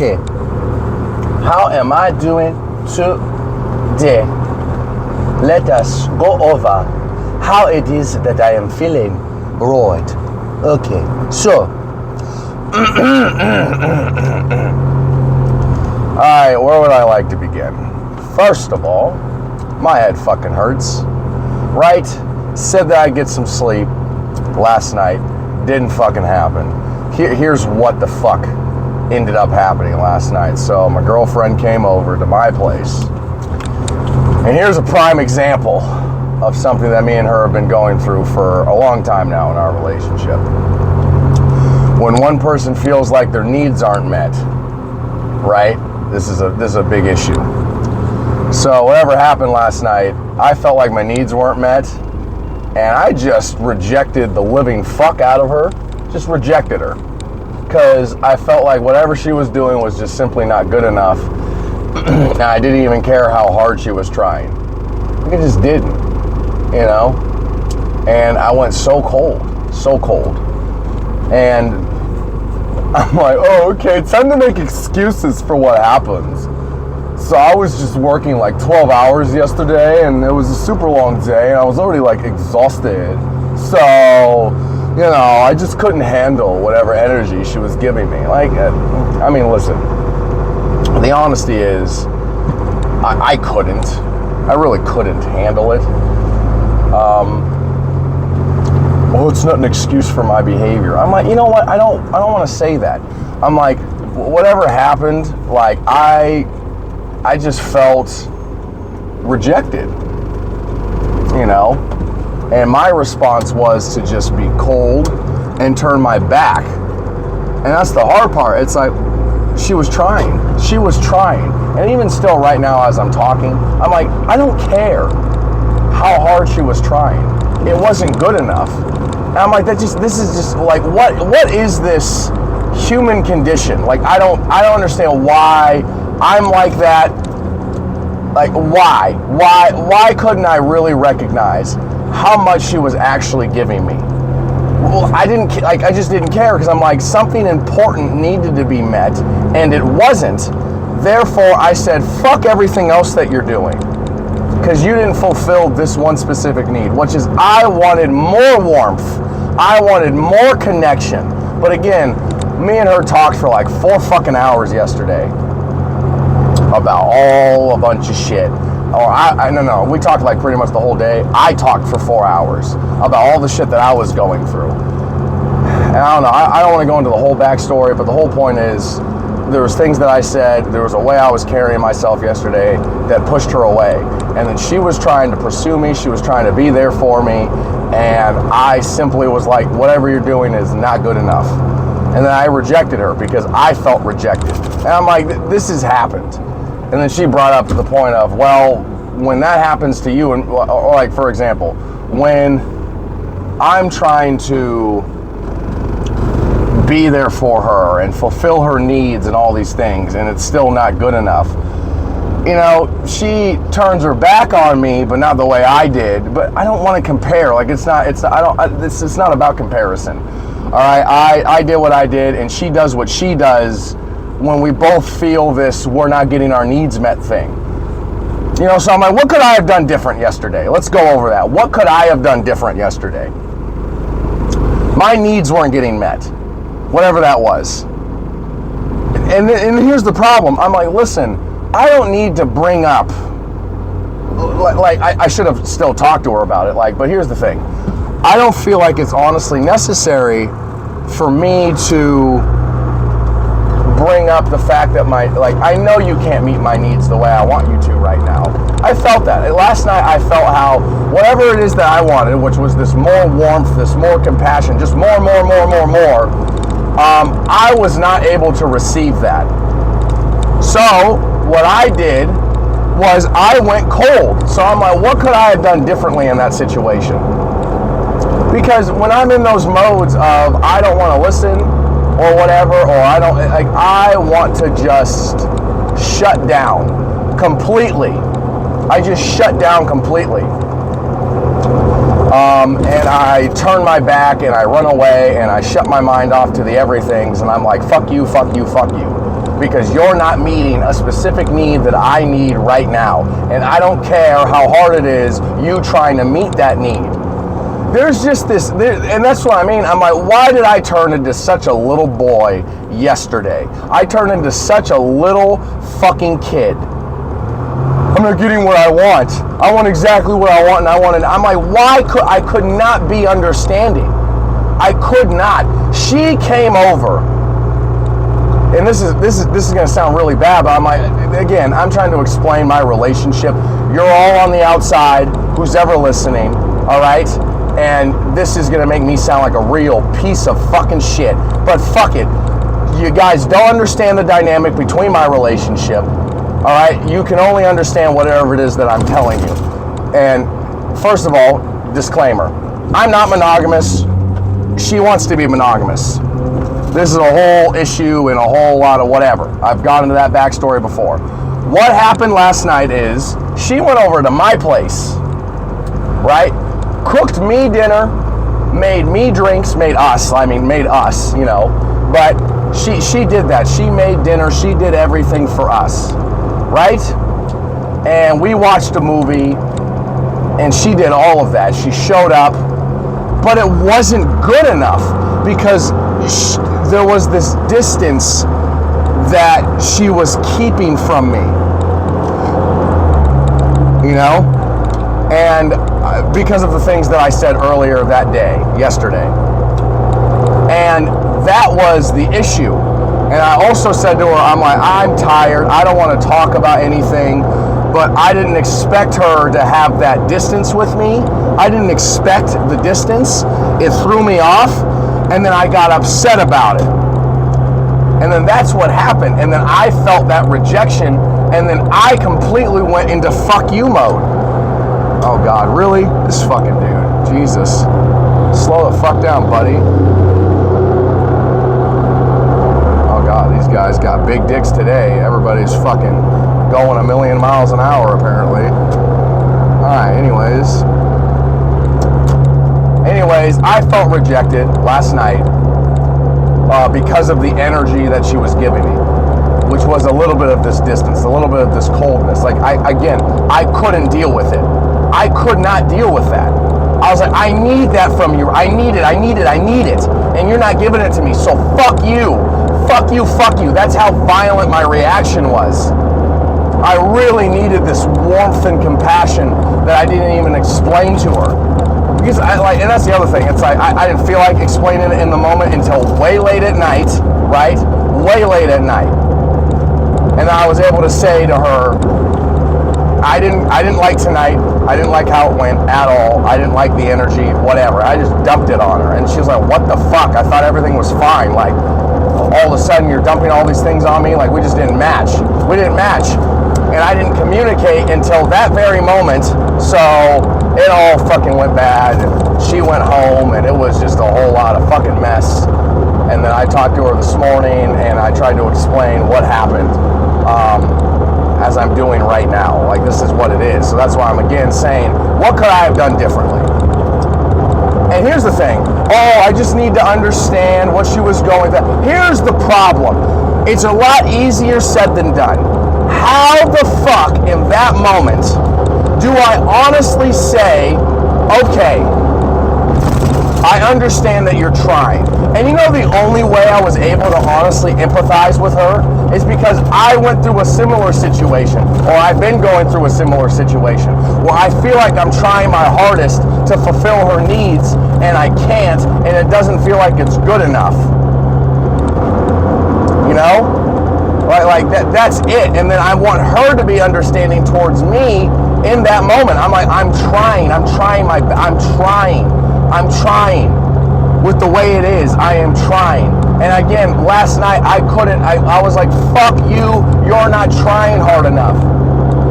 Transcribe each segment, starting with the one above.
Okay. How am I doing today? Let us go over how it is that I am feeling. Right. Okay. So. Alright, where would I like to begin? First of all, my head fucking hurts. Right? Said that I'd get some sleep last night. Didn't fucking happen. Here's what the fuck ended up happening last night. So my girlfriend came over to my place. And here's a prime example of something that me and her have been going through for a long time now in our relationship. When one person feels like their needs aren't met, right? This is a big issue. So whatever happened last night, I felt like my needs weren't met, and I just rejected the living fuck out of her. Just rejected her. Because I felt like whatever she was doing was just simply not good enough. And I didn't even care how hard she was trying. Like, I just didn't, you know? And I went so cold. And I'm like, oh, okay, it's time to make excuses for what happens. So I was just working like 12 hours yesterday, and it was a super long day, and I was already like exhausted. So, you know, I just couldn't handle whatever energy she was giving me. Like, I mean, listen, the honesty is, I couldn't. I really couldn't handle it. Well, it's not an excuse for my behavior. I'm like, you know what? I don't want to say that. I'm like, whatever happened, like, I just felt rejected, you know? And my response was to just be cold and turn my back. And that's the hard part. It's like, she was trying. And even still right now as I'm talking, I'm like, I don't care how hard she was trying. It wasn't good enough. And I'm like, this is just like, what is this human condition? Like, I don't understand why I'm like that. Like, why couldn't I really recognize how much she was actually giving me? Well, I just didn't care, because I'm like, something important needed to be met, and it wasn't. Therefore, I said, fuck everything else that you're doing, because you didn't fulfill this one specific need, which is I wanted more warmth. I wanted more connection. But again, me and her talked for like 4 fucking hours yesterday about a bunch of shit. No, we talked like pretty much the whole day. I talked for 4 hours about all the shit that I was going through. And I don't know, I don't want to go into the whole backstory, but the whole point is, there was things that I said, there was a way I was carrying myself yesterday that pushed her away. And then she was trying to pursue me, she was trying to be there for me, and I simply was like, whatever you're doing is not good enough. And then I rejected her because I felt rejected. And I'm like, this has happened. And then she brought up the point of, well, when that happens to you, and or like, for example, when I'm trying to be there for her and fulfill her needs and all these things, and it's still not good enough, you know, she turns her back on me, but not the way I did. But I don't want to compare. Like, it's not about comparison. All right, I did what I did, and she does what she does. When we both feel this, we're not getting our needs met thing. You know, so I'm like, what could I have done different yesterday? Let's go over that. What could I have done different yesterday? My needs weren't getting met, whatever that was. And here's the problem. I'm like, listen, I don't need to bring up, like, I should have still talked to her about it, like, but here's the thing. I don't feel like it's honestly necessary for me to bring up the fact that I know you can't meet my needs the way I want you to right now. I felt that. Last night I felt how whatever it is that I wanted, which was this more warmth, this more compassion, just more, I was not able to receive that. So what I did was I went cold. So I'm like, what could I have done differently in that situation? Because when I'm in those modes of I don't want to listen, or whatever, or I want to just shut down completely. I just shut down completely. And I turn my back and I run away and I shut my mind off to the everythings, and I'm like, fuck you. because you're not meeting a specific need that I need right now. And I don't care how hard it is you trying to meet that need. There's just this, and that's what I mean. I'm like, why did I turn into such a little boy yesterday? I turned into such a little fucking kid. I'm not getting what I want. I want exactly what I want, and I'm like, why could I could not be understanding? I could not. She came over, and this is going to sound really bad, but I'm like, again, I'm trying to explain my relationship. You're all on the outside, who's ever listening, all right? And this is going to make me sound like a real piece of fucking shit, but fuck it. You guys don't understand the dynamic between my relationship. All right, you can only understand whatever it is that I'm telling you. And first of all, disclaimer, I'm not monogamous. She wants to be monogamous. This is a whole issue and a whole lot of whatever. I've gone into that backstory before. What happened last night is she went over to my place, right? Cooked me dinner, made me drinks, made us, you know. But she did that. She made dinner. She did everything for us. Right? And we watched a movie, and she did all of that. She showed up, but it wasn't good enough because there was this distance that she was keeping from me. You know? And because of the things that I said earlier that day, yesterday. And that was the issue. And I also said to her, I'm tired. I don't want to talk about anything. But I didn't expect her to have that distance with me. I didn't expect the distance. It threw me off. And then I got upset about it. And then that's what happened. And then I felt that rejection. And then I completely went into fuck you mode. Oh God, really? This fucking dude. Jesus. Slow the fuck down, buddy. These guys got big dicks today. Everybody's fucking going a million miles an hour, apparently. Alright, anyways, I felt rejected last night because of the energy that she was giving me, which was a little bit of this distance, a little bit of this coldness. Like, I couldn't deal with it. I could not deal with that. I was like, I need that from you. I need it. And you're not giving it to me, so fuck you. Fuck you. That's how violent my reaction was. I really needed this warmth and compassion that I didn't even explain to her. Because and that's the other thing. It's like, I didn't feel like explaining it in the moment until way late at night, right? Way late at night. And I was able to say to her, I didn't like tonight. I didn't like how it went at all. I didn't like the energy, whatever. I just dumped it on her. And she was like, what the fuck? I thought everything was fine. Like, all of a sudden you're dumping all these things on me. Like, we just didn't match. We didn't match. And I didn't communicate until that very moment. So it all fucking went bad. And she went home, and it was just a whole lot of fucking mess. And then I talked to her this morning, and I tried to explain what happened. As I'm doing right now. Like, this is what it is. So that's why I'm again saying, what could I have done differently? And here's the thing. Oh, I just need to understand what she was going through. Here's the problem. It's a lot easier said than done. How the fuck in that moment do I honestly say, okay, I understand that you're trying. And you know the only way I was able to honestly empathize with her is because I went through a similar situation, or I've been going through a similar situation, where I feel like I'm trying my hardest to fulfill her needs, and I can't, and it doesn't feel like it's good enough. You know? Like that's it. And then I want her to be understanding towards me in that moment. I'm like, I'm trying with the way it is. I am trying. And again, last night I was like, fuck you, you're not trying hard enough.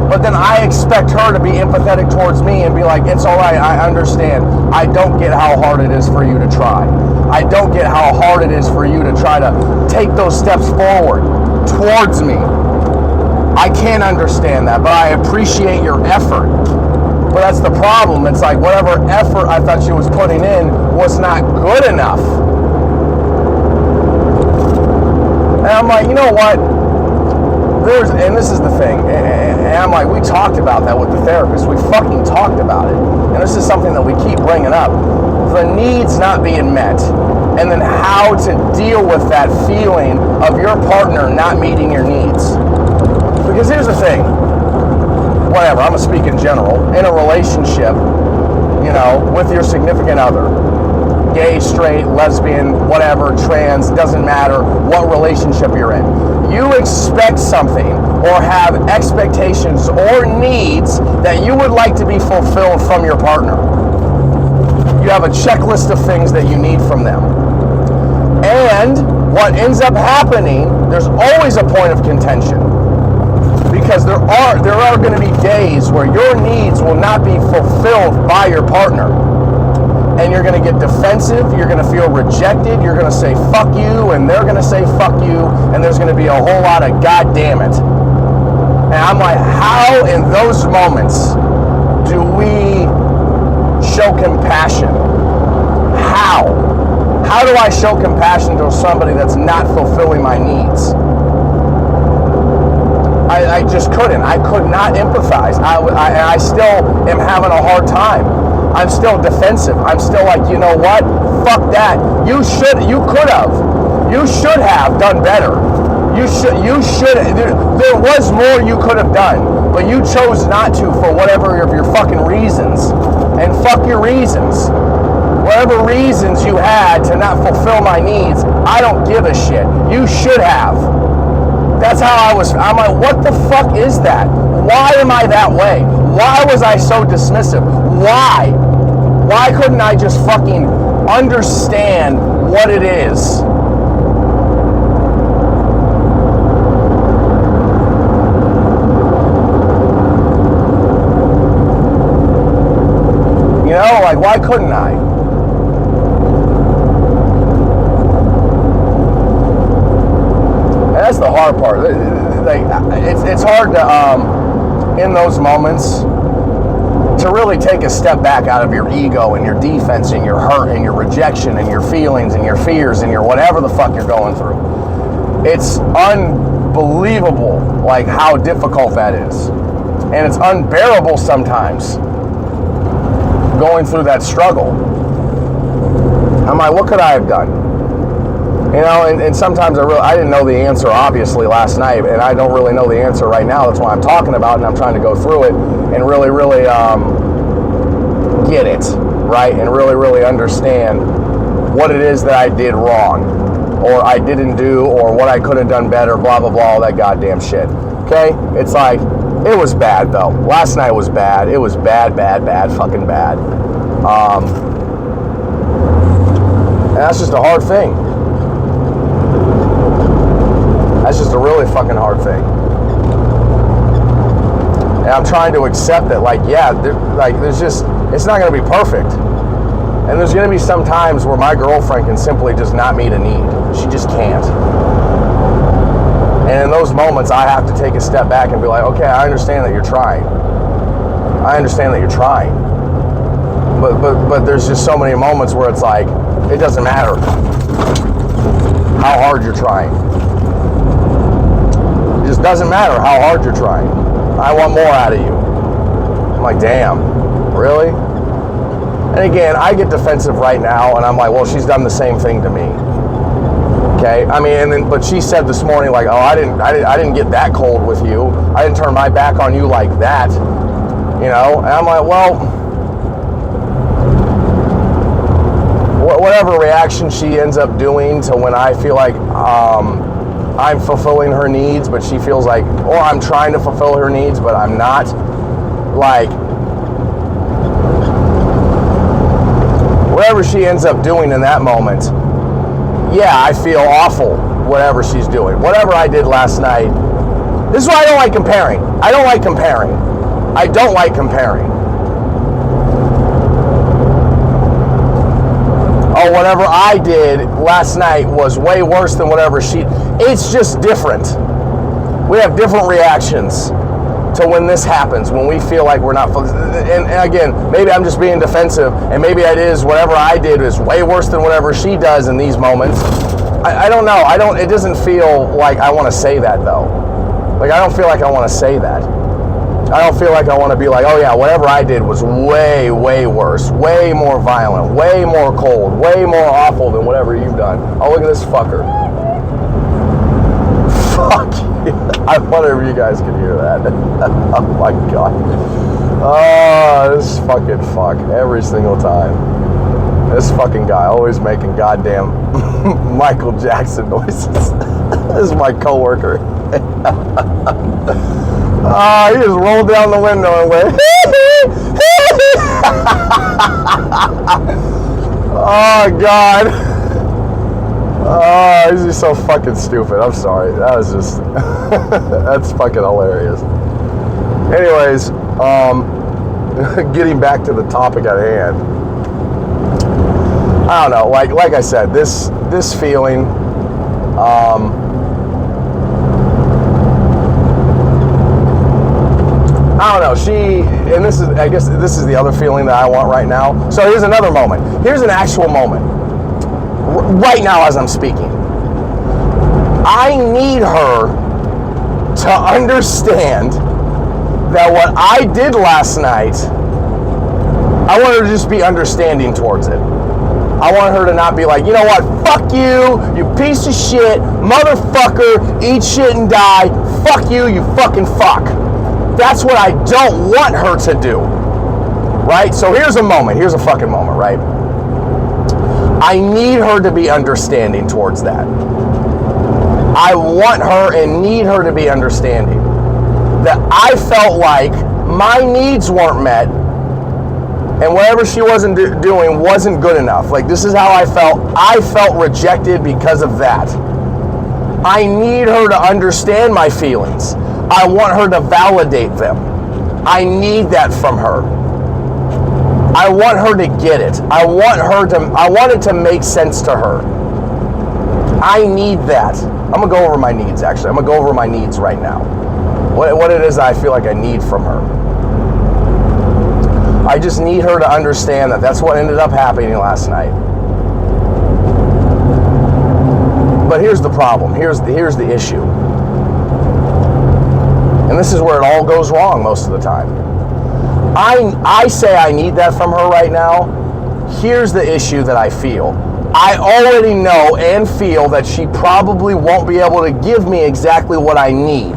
But then I expect her to be empathetic towards me and be like, it's all right, I understand. I don't get how hard it is for you to try. I don't get how hard it is for you to try to take those steps forward towards me. I can't understand that, but I appreciate your effort. But that's the problem. It's like whatever effort I thought she was putting in was not good enough. And I'm like, you know what? and this is the thing, and I'm like, we talked about that with the therapist. We fucking talked about it. And this is something that we keep bringing up. The needs not being met, and then how to deal with that feeling of your partner not meeting your needs. Because here's the thing, whatever, I'm gonna speak in general, in a relationship, you know, with your significant other, gay, straight, lesbian, whatever, trans, doesn't matter what relationship you're in. You expect something or have expectations or needs that you would like to be fulfilled from your partner. You have a checklist of things that you need from them. And what ends up happening, there's always a point of contention. Because there are going to be days where your needs will not be fulfilled by your partner. And you're going to get defensive, you're going to feel rejected, you're going to say fuck you, and they're going to say fuck you, and there's going to be a whole lot of god damn it. And I'm like, how in those moments do we show compassion? How? How do I show compassion to somebody that's not fulfilling my needs? I just couldn't. I could not empathize. I still am having a hard time. I'm still defensive. I'm still like, you know what? Fuck that. You could have done better. There was more you could have done, but you chose not to for whatever of your fucking reasons. And fuck your reasons. Whatever reasons you had to not fulfill my needs, I don't give a shit. You should have. That's how I was. I'm like, what the fuck is that? Why am I that way? Why was I so dismissive? Why? Why couldn't I just fucking understand what it is? You know, like, why couldn't I? That's the hard part. Like, it's hard to, in those moments, to really take a step back out of your ego and your defense and your hurt and your rejection and your feelings and your fears and your whatever the fuck you're going through. It's unbelievable, like, how difficult that is. And it's unbearable sometimes, going through that struggle. I'm like, what could I have done? You know, and sometimes I didn't know the answer, obviously, last night, and I don't really know the answer right now. That's why I'm talking about it, and I'm trying to go through it and really, really get it, right? And really, really understand what it is that I did wrong, or I didn't do, or what I could have done better, blah, blah, blah, all that goddamn shit, okay? It's like, it was bad, though. Last night was bad. It was bad, fucking bad. And that's just a hard thing. That's just a really fucking hard thing. And I'm trying to accept that, like, yeah, there's just, it's not going to be perfect. And there's going to be some times where my girlfriend can simply just not meet a need. She just can't. And in those moments, I have to take a step back and be like, okay, I understand that you're trying. I understand that you're trying. But there's just so many moments where it's like, it doesn't matter how hard you're trying. It just doesn't matter how hard you're trying. I want more out of you. I'm like, damn, really? And again, I get defensive right now, and I'm like, well, she's done the same thing to me. Okay, I mean, but she said this morning, like, oh, I didn't get that cold with you. I didn't turn my back on you like that. You know, and I'm like, well, whatever reaction she ends up doing to when I feel like I'm fulfilling her needs, but she feels like, or I'm trying to fulfill her needs, but I'm not, like, whatever she ends up doing in that moment, yeah, I feel awful, whatever she's doing. Whatever I did last night. This is why I don't like comparing. I don't like comparing. I don't like comparing. Oh, whatever I did last night was way worse than whatever she... It's just different. We have different reactions to when this happens, when we feel like we're not... And again, maybe I'm just being defensive, and maybe it is whatever I did is way worse than whatever she does in these moments. I don't know. It doesn't feel like I want to say that, though. Like, I don't feel like I want to say that. I don't feel like I want to be like, oh yeah, whatever I did was way, way worse, way more violent, way more cold, way more awful than whatever you've done. Oh, look at this fucker. Fuck you. I wonder if you guys can hear that. Oh my God. Oh, this fucking fuck every single time. This fucking guy always making goddamn Michael Jackson noises. This is my coworker. He just rolled down the window and went. Oh God. Oh, he's just so fucking stupid. I'm sorry. That was just that's fucking hilarious. Anyways, getting back to the topic at hand. I don't know. Like I said, this feeling. I don't know, and I guess this is the other feeling that I want right now. So here's another moment. Here's an actual moment. Right now as I'm speaking. I need her to understand that what I did last night, I want her to just be understanding towards it. I want her to not be like, you know what, fuck you, you piece of shit, motherfucker, eat shit and die, fuck you, you fucking fuck. That's what I don't want her to do, right? So here's a fucking moment, right? I need her to be understanding towards that. I want her and need her to be understanding that I felt like my needs weren't met and whatever she wasn't doing wasn't good enough. Like, this is how I felt. I felt rejected because of that. I need her to understand my feelings. I want her to validate them. I need that from her. I want her to get it. I want it to make sense to her. I need that. I'm going to go over my needs, actually. I'm going to go over my needs right now. What it is I feel like I need from her. I just need her to understand that that's what ended up happening last night. But here's the problem. Here's the issue. And this is where it all goes wrong most of the time. I say I need that from her right now. Here's the issue that I feel. I already know and feel that she probably won't be able to give me exactly what I need.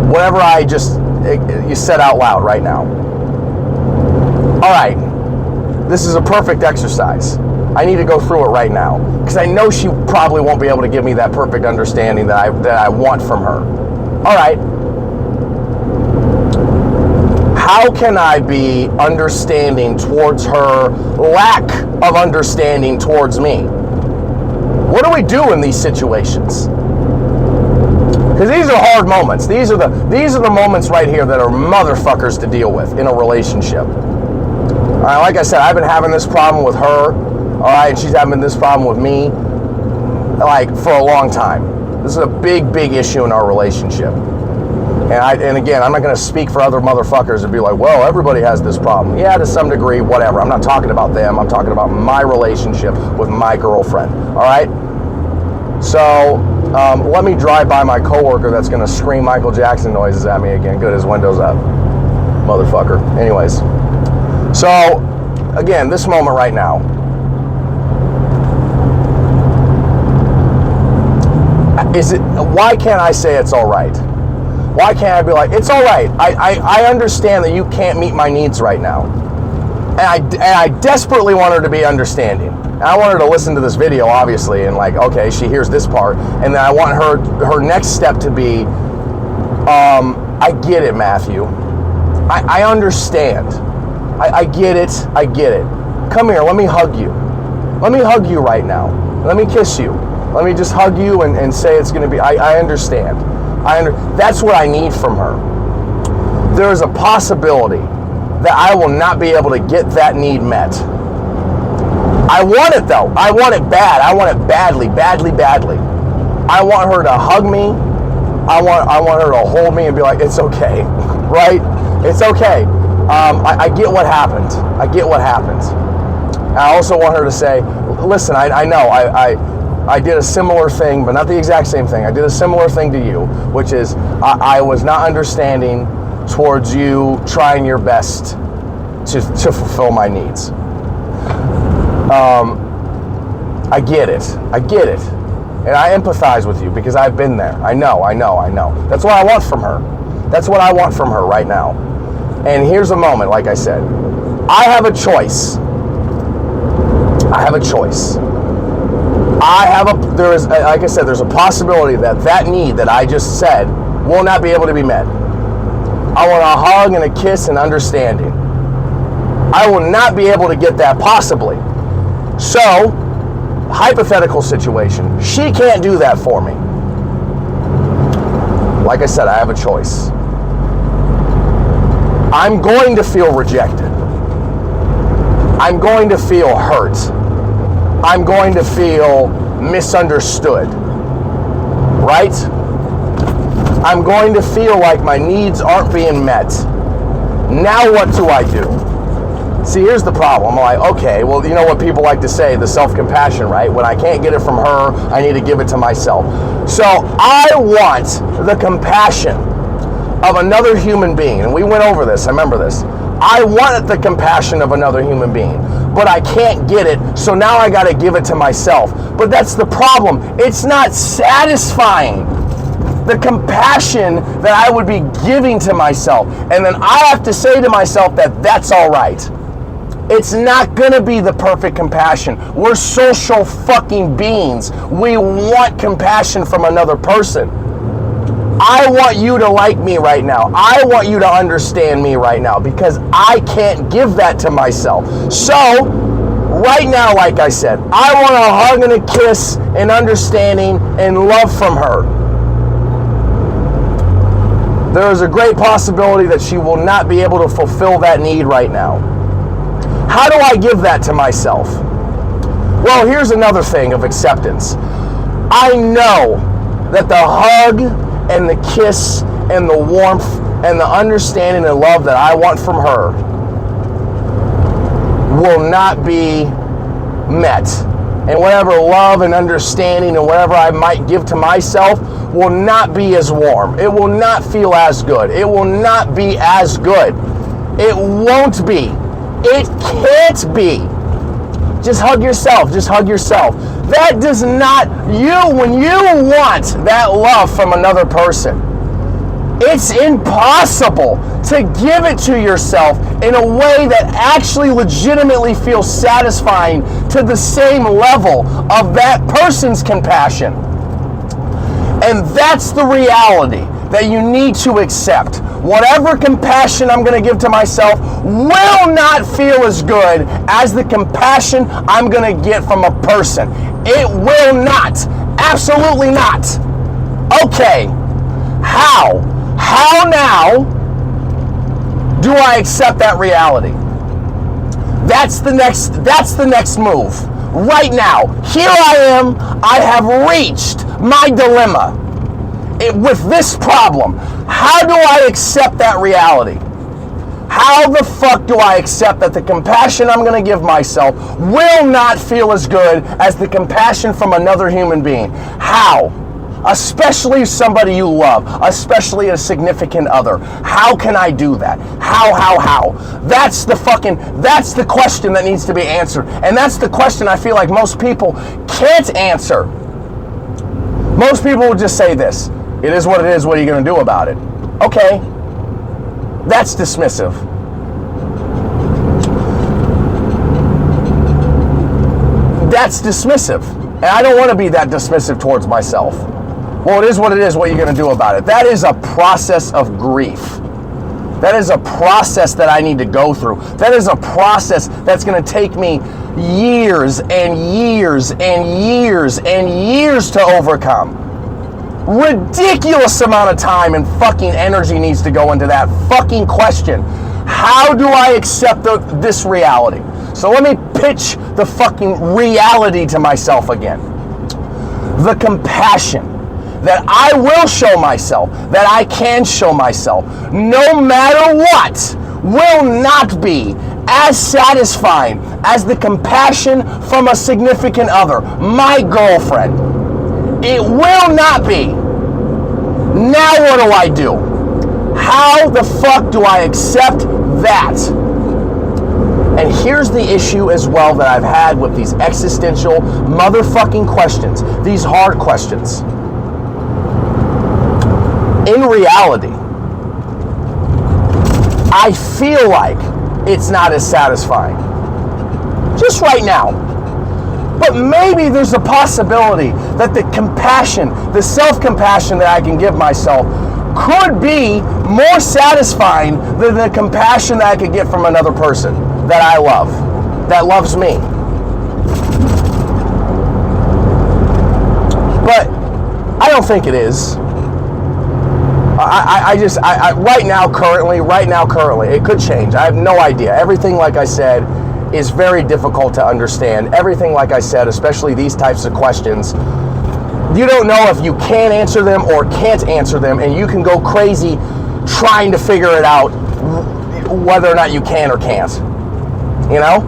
Whatever you said out loud right now. All right, this is a perfect exercise. I need to go through it right now because I know she probably won't be able to give me that perfect understanding that I want from her. All right. How can I be understanding towards her lack of understanding towards me? What do we do in these situations? Because these are hard moments. These are the moments right here that are motherfuckers to deal with in a relationship. All right, like I said, I've been having this problem with her, all right, and she's having this problem with me, like, for a long time. This is a big, big issue in our relationship. And again, I'm not going to speak for other motherfuckers and be like, well, everybody has this problem. Yeah, to some degree, whatever. I'm not talking about them. I'm talking about my relationship with my girlfriend, all right? So, let me drive by my coworker that's going to scream Michael Jackson noises at me again. Good, his window's up. Motherfucker. Anyways. So, again, this moment right now. Why can't I say it's all right? Why can't I be like, it's all right. I understand that you can't meet my needs right now. And I desperately want her to be understanding. And I want her to listen to this video, obviously, and like, okay, she hears this part. And then I want her next step to be, I get it, Matthew. I understand. I get it. I get it. Come here, let me hug you. Let me hug you right now. Let me kiss you. Let me just hug you and say it's going to be, I understand. That's what I need from her. There is a possibility that I will not be able to get that need met. I want it though. I want it bad. I want it badly, badly, badly. I want her to hug me. I want her to hold me and be like, it's okay, right? It's okay. I get what happened. I get what happened. I also want her to say, listen, I know, I did a similar thing, but not the exact same thing. I did a similar thing to you, which is I was not understanding towards you trying your best to fulfill my needs. I get it. And I empathize with you because I've been there. I know. That's what I want from her. That's what I want from her right now. And here's a moment, like I said. I have a choice. There is, like I said, there's a possibility that need that I just said will not be able to be met. I want a hug and a kiss and understanding. I will not be able to get that possibly. So, hypothetical situation, she can't do that for me. Like I said, I have a choice. I'm going to feel rejected. I'm going to feel hurt. I'm going to feel misunderstood. Right? I'm going to feel like my needs aren't being met. Now what do I do? See, here's the problem. I'm like, okay, well, you know what people like to say, the self-compassion, right? When I can't get it from her, I need to give it to myself. So I want the compassion of another human being. And we went over this, I remember this. I want the compassion of another human being, but I can't get it, so now I gotta give it to myself. But that's the problem. It's not satisfying. The compassion that I would be giving to myself. And then I have to say to myself that that's all right. It's not gonna be the perfect compassion. We're social fucking beings. We want compassion from another person. I want you to like me right now. I want you to understand me right now because I can't give that to myself. So, right now, like I said, I want a hug and a kiss and understanding and love from her. There is a great possibility that she will not be able to fulfill that need right now. How do I give that to myself? Well, here's another thing of acceptance. I know that the hug and the kiss and the warmth and the understanding and love that I want from her will not be met. And whatever love and understanding and whatever I might give to myself will not be as warm. It will not feel as good. It will not be as good. It won't be. It can't be. Just hug yourself. Just hug yourself. That does not, when you want that love from another person, it's impossible to give it to yourself in a way that actually legitimately feels satisfying to the same level of that person's compassion. And that's the reality that you need to accept. Whatever compassion I'm going to give to myself will not feel as good as the compassion I'm going to get from a person. It will not. Absolutely not. Okay. How? How now do I accept that reality? That's the next move. Right now, here I am. I have reached my dilemma with this problem. How do I accept that reality? How the fuck do I accept that the compassion I'm going to give myself will not feel as good as the compassion from another human being? How? Especially somebody you love, especially a significant other. How can I do that? How? That's the question that needs to be answered. And that's the question I feel like most people can't answer. Most people will just say this: it is what it is, what are you going to do about it? Okay. That's dismissive. That's dismissive. And I don't want to be that dismissive towards myself. Well, it is what it is, what are you going to do about it? That is a process of grief. That is a process that I need to go through. That is a process that's going to take me years and years and years and years to overcome. Ridiculous amount of time and fucking energy needs to go into that fucking question. How do I accept this reality? So let me pitch the fucking reality to myself again. The compassion that I will show myself, that I can show myself, no matter what, will not be as satisfying as the compassion from a significant other, my girlfriend. It will not be. Now what do I do? How the fuck do I accept that? And here's the issue as well that I've had with these existential motherfucking questions, these hard questions. In reality, I feel like it's not as satisfying. Just right now. But maybe there's a possibility that the compassion, the self-compassion that I can give myself could be more satisfying than the compassion that I could get from another person that I love, that loves me. But I don't think it is. Right now, currently, it could change. I have no idea. Everything, like I said, is very difficult to understand. Everything, like I said, especially these types of questions, you don't know if you can answer them or can't answer them, and you can go crazy trying to figure it out whether or not you can or can't. You know?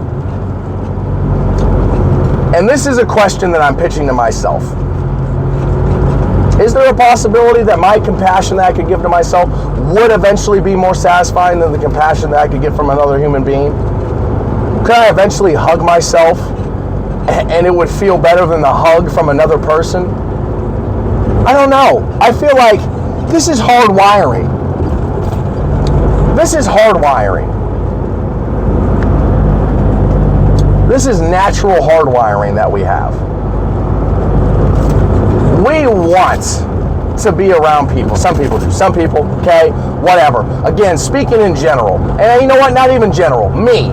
And this is a question that I'm pitching to myself. Is there a possibility that my compassion that I could give to myself would eventually be more satisfying than the compassion that I could get from another human being? Could I eventually hug myself and it would feel better than the hug from another person? I don't know. I feel like this is hardwiring. This is hardwiring. This is natural hardwiring that we have. We want to be around people. Some people do. Some people, okay, whatever. Again, speaking in general. And you know what? Not even general. Me.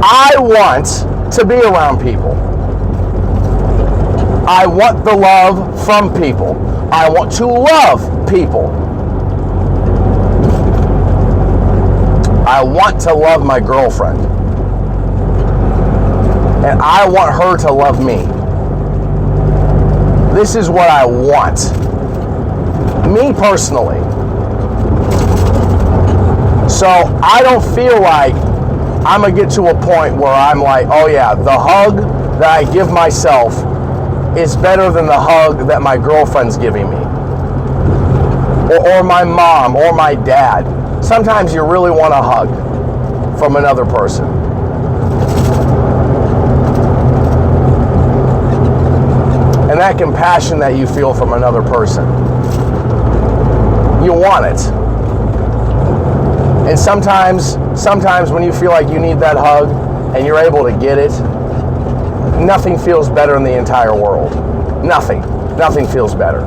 I want to be around people. I want the love from people. I want to love people. I want to love my girlfriend. And I want her to love me. This is what I want. Me personally. So I don't feel like I'm going to get to a point where I'm like, oh yeah, the hug that I give myself is better than the hug that my girlfriend's giving me. Or my mom, or my dad. Sometimes you really want a hug from another person. And that compassion that you feel from another person, you want it. And sometimes when you feel like you need that hug and you're able to get it, nothing feels better in the entire world. Nothing feels better.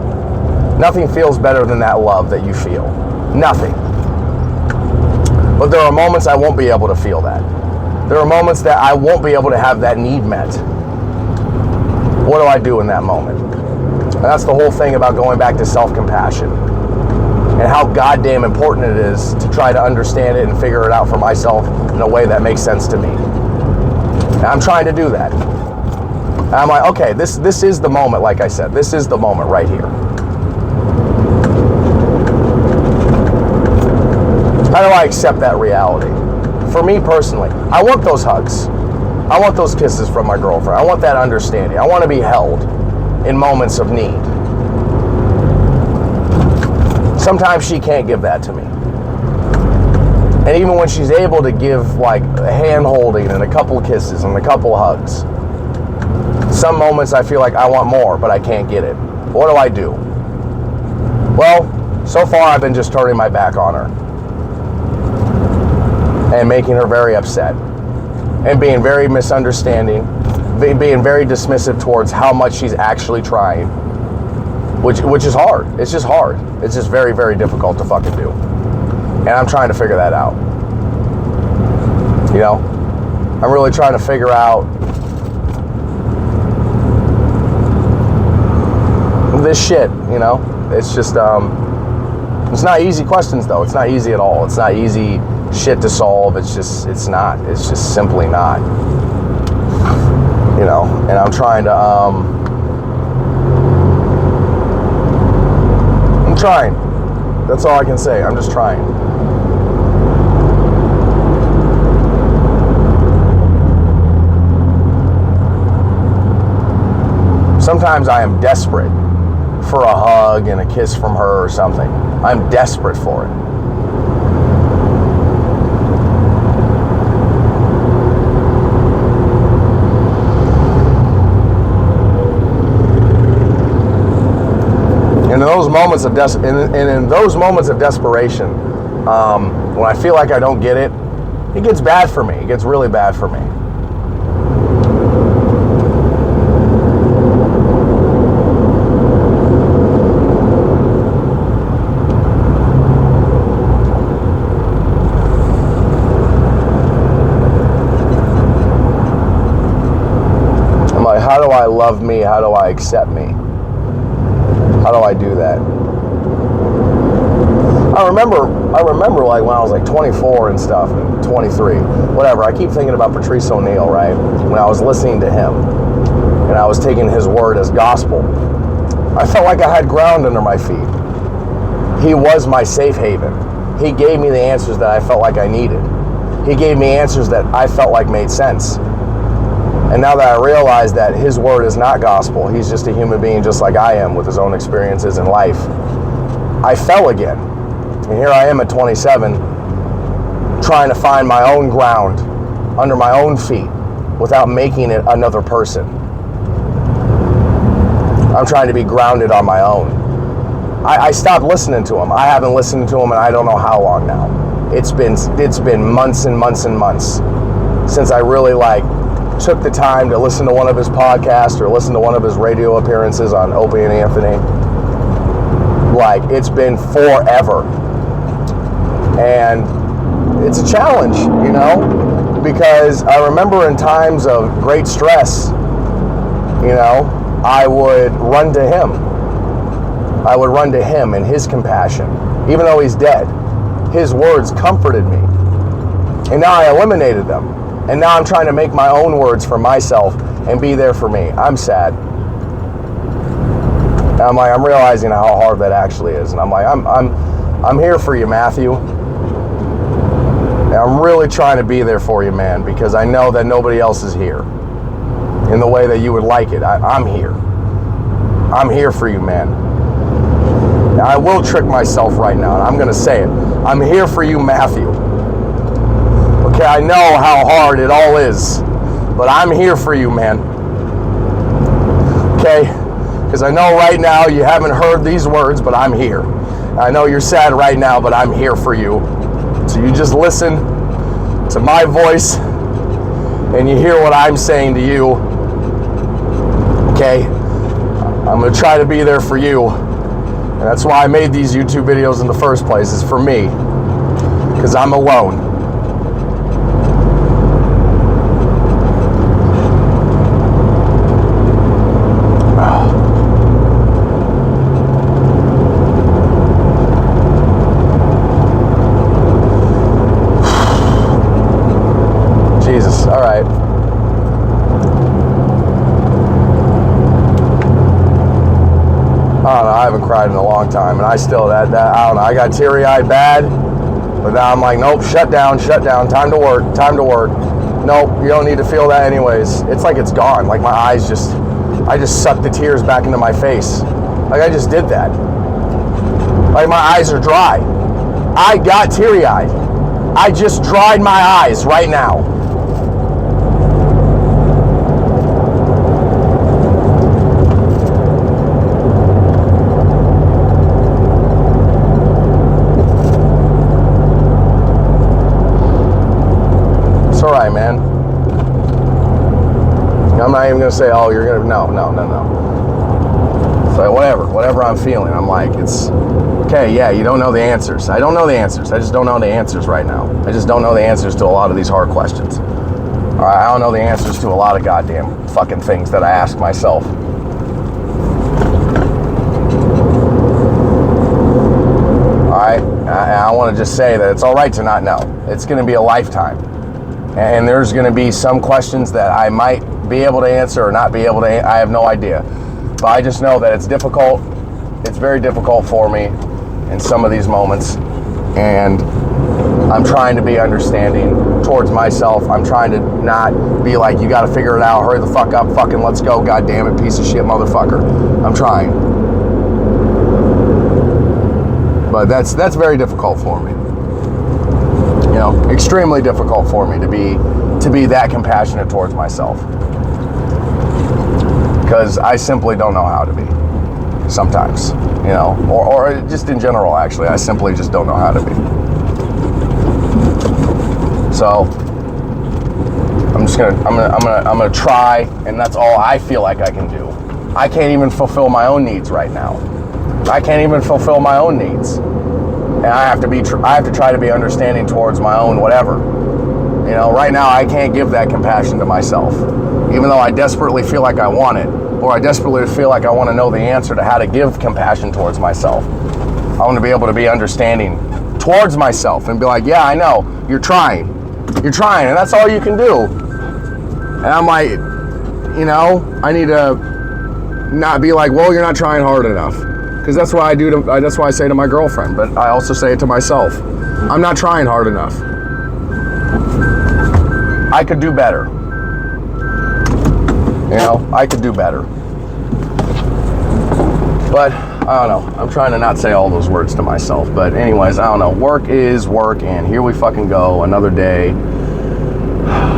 Nothing feels better than that love that you feel. Nothing. But there are moments I won't be able to feel that. There are moments that I won't be able to have that need met. What do I do in that moment? And that's the whole thing about going back to self-compassion and how goddamn important it is to try to understand it and figure it out for myself in a way that makes sense to me. And I'm trying to do that. And I'm like, okay, this is the moment, like I said. This is the moment right here. How do I accept that reality? For me personally, I want those hugs. I want those kisses from my girlfriend. I want that understanding. I want to be held in moments of need. Sometimes she can't give that to me. And even when she's able to give like a hand holding and a couple kisses and a couple hugs, some moments I feel like I want more, but I can't get it. What do I do? Well, so far I've been just turning my back on her and making her very upset and being very misunderstanding, being very dismissive towards how much she's actually trying, which is hard. It's just hard. It's just very, very difficult to fucking do. And I'm trying to figure that out. You know? I'm really trying to figure out this shit, you know? It's just, it's not easy questions, though. It's not easy at all. It's not easy shit to solve. It's just simply not. You know? And I'm trying to, I'm trying. That's all I can say. I'm just trying. Sometimes I am desperate for a hug and a kiss from her or something. I'm desperate for it. And in those moments of desperation, when I feel like I don't get it, it gets bad for me. It gets really bad for me. I'm like, how do I love me? How do I accept me? How do I do that? I remember like when I was like 24 and stuff, and 23, whatever. I keep thinking about Patrice O'Neal, right? When I was listening to him and I was taking his word as gospel, I felt like I had ground under my feet. He was my safe haven. He gave me the answers that I felt like I needed. He gave me answers that I felt like made sense. And now that I realize that his word is not gospel, he's just a human being just like I am with his own experiences in life, I fell again. And here I am at 27, trying to find my own ground under my own feet without making it another person. I'm trying to be grounded on my own. I stopped listening to him. I haven't listened to him in I don't know how long now. It's been months and months and months since I really took the time to listen to one of his podcasts or listen to one of his radio appearances on Opie and Anthony. It's been forever. And it's a challenge, because I remember in times of great stress, I would run to him. I would run to him and his compassion. Even though he's dead, his words comforted me. And now I eliminated them. And now I'm trying to make my own words for myself and be there for me. I'm sad. And I'm realizing how hard that actually is. And I'm here for you, Matthew. And I'm really trying to be there for you, man, because I know that nobody else is here in the way that you would like it. I'm here. I'm here for you, man. Now, I will trick myself right now, and I'm going to say it. I'm here for you, Matthew. Okay, I know how hard it all is, but I'm here for you, man. Okay? Because I know right now you haven't heard these words, but I'm here. I know you're sad right now, but I'm here for you. So you just listen to my voice, and you hear what I'm saying to you. Okay? I'm going to try to be there for you. And that's why I made these YouTube videos in the first place. It's for me. Because I'm alone. Jesus, all right. I don't know, I haven't cried in a long time, and I still, I don't know, I got teary-eyed bad, but now I'm like, nope, shut down, time to work. Nope, you don't need to feel that anyways. It's like it's gone, like my eyes I just sucked the tears back into my face. Like I just did that. Like my eyes are dry. I got teary-eyed. I just dried my eyes right now. Alright, man. I'm not even gonna say, oh, you're gonna, no. So whatever I'm feeling, I'm like, it's okay. Yeah, you don't know the answers. I don't know the answers. I just don't know the answers right now. I just don't know the answers to a lot of these hard questions. All right, I don't know the answers to a lot of goddamn fucking things that I ask myself. All right, I want to just say that it's all right to not know. It's going to be a lifetime. And there's going to be some questions that I might be able to answer or not be able to. I have no idea. But I just know that it's difficult. It's very difficult for me in some of these moments. And I'm trying to be understanding towards myself. I'm trying to not be like, you gotta figure it out, hurry the fuck up, fucking let's go, god damn it, piece of shit motherfucker. I'm trying. But that's very difficult for me. You know, extremely difficult for me to be that compassionate towards myself. Because I simply don't know how to be. Sometimes, you know, or just in general, actually, I simply just don't know how to be. So I'm gonna try, and that's all I feel like I can do. I can't even fulfill my own needs right now. I can't even fulfill my own needs, and I have to try to be understanding towards my own whatever. You know, right now I can't give that compassion to myself, even though I desperately feel like I want it, or I desperately feel like I want to know the answer to how to give compassion towards myself. I want to be able to be understanding towards myself and be like, yeah, I know, you're trying, and that's all you can do. And I'm like, you know, I need to not be like, well, you're not trying hard enough. Because that's what I do. That's why I say to my girlfriend, but I also say it to myself. I'm not trying hard enough. I could do better. You know, I could do better. But I don't know. I'm trying to not say all those words to myself. But anyways, I don't know. Work is work, and here we fucking go. Another day.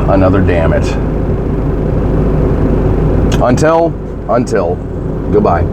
Another damn it. Until, goodbye.